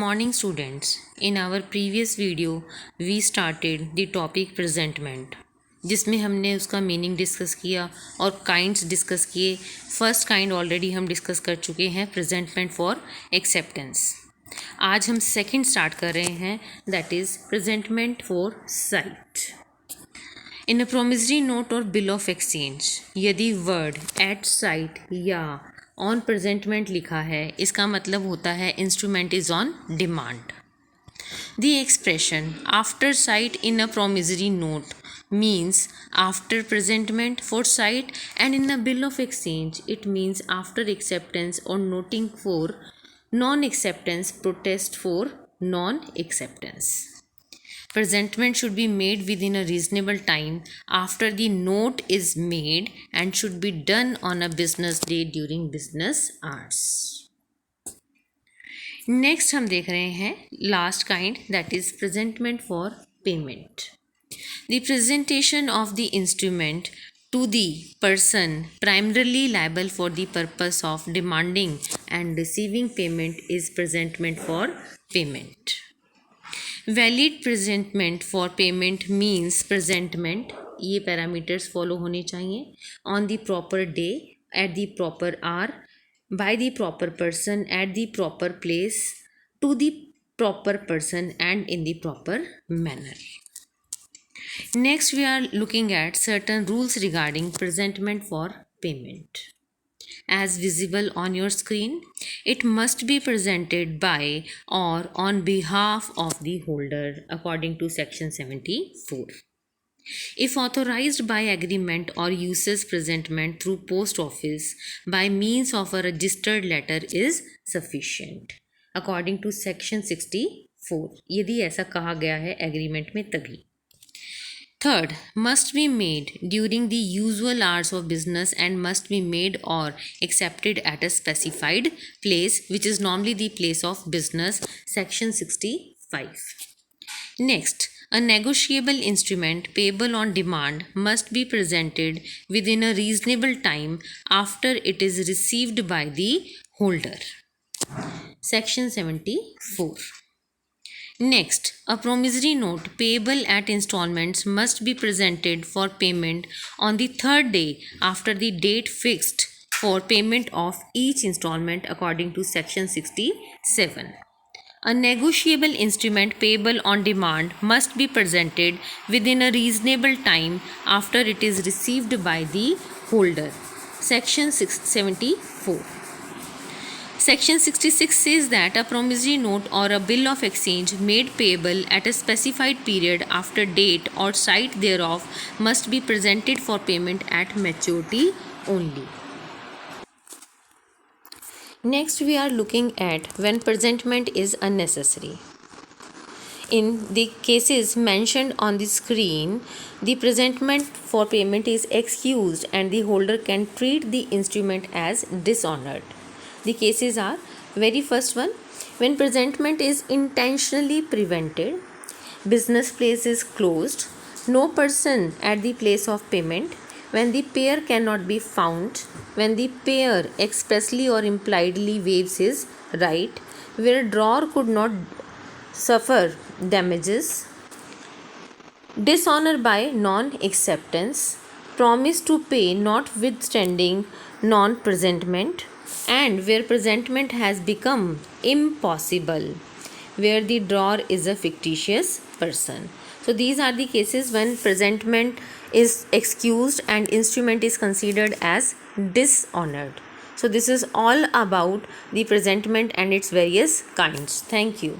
Morning students, in our previous video we started the topic presentment जिसमें हमने उसका meaning discuss किया और काइंड्स डिस्कस किए। फर्स्ट काइंड ऑलरेडी हम डिस्कस कर चुके हैं, प्रेजेंटमेंट फॉर एक्सेप्टेंस। आज हम सेकंड स्टार्ट कर रहे हैं, that is presentment for site. In a promissory note और बिल ऑफ एक्सचेंज यदि वर्ड एट साइट या ऑन प्रेजेंटमेंट लिखा है, इसका मतलब होता है instrument is on demand. The expression after site in a promissory note means after presentment for sight, and in a bill of exchange it means after acceptance or noting for non-acceptance, protest for non-acceptance. Presentment should be made within a reasonable time after the note is made and should be done on a business day during business hours. Next हम देख रहे हैं last kind, that is presentment for payment. The presentation of the instrument to the person primarily liable for the purpose of demanding and receiving payment is presentment for payment. Valid presentment for payment means presentment, ये parameters follow होने चाहिए, on the proper day, at the proper hour, by the proper person, at the proper place, to the proper person and in the proper manner. Next we are looking at certain rules regarding presentment for payment. As visible on your screen, it must be presented by or on behalf of the holder according to section 74. If authorized by agreement or uses presentment through post office by means of a registered letter is sufficient according to section 64. यदि ऐसा कहा गया है agreement में तभी। Third, must be made during the usual hours of business and must be made or accepted at a specified place, which is normally the place of business, section 65. Next, a negotiable instrument payable on demand must be presented within a reasonable time after it is received by the holder, section 74. Next, a promissory note payable at installments must be presented for payment on the third day after the date fixed for payment of each installment according to section 67. A negotiable instrument payable on demand must be presented within a reasonable time after it is received by the holder, section 74. Section 66 says that a promissory note or a bill of exchange made payable at a specified period after date or site thereof must be presented for payment at maturity only. Next we are looking at when presentment is unnecessary. In the cases mentioned on the screen, the presentment for payment is excused and the holder can treat the instrument as dishonored. The cases are, very first one, when presentment is intentionally prevented, business place is closed, no person at the place of payment, when the payer cannot be found, when the payer expressly or impliedly waives his right, where drawer could not suffer damages, dishonor by non-acceptance, promise to pay notwithstanding non-presentment, and where presentment has become impossible, where the drawer is a fictitious person. So these are the cases when presentment is excused and instrument is considered as dishonored. So this is all about the presentment and its various kinds. Thank you.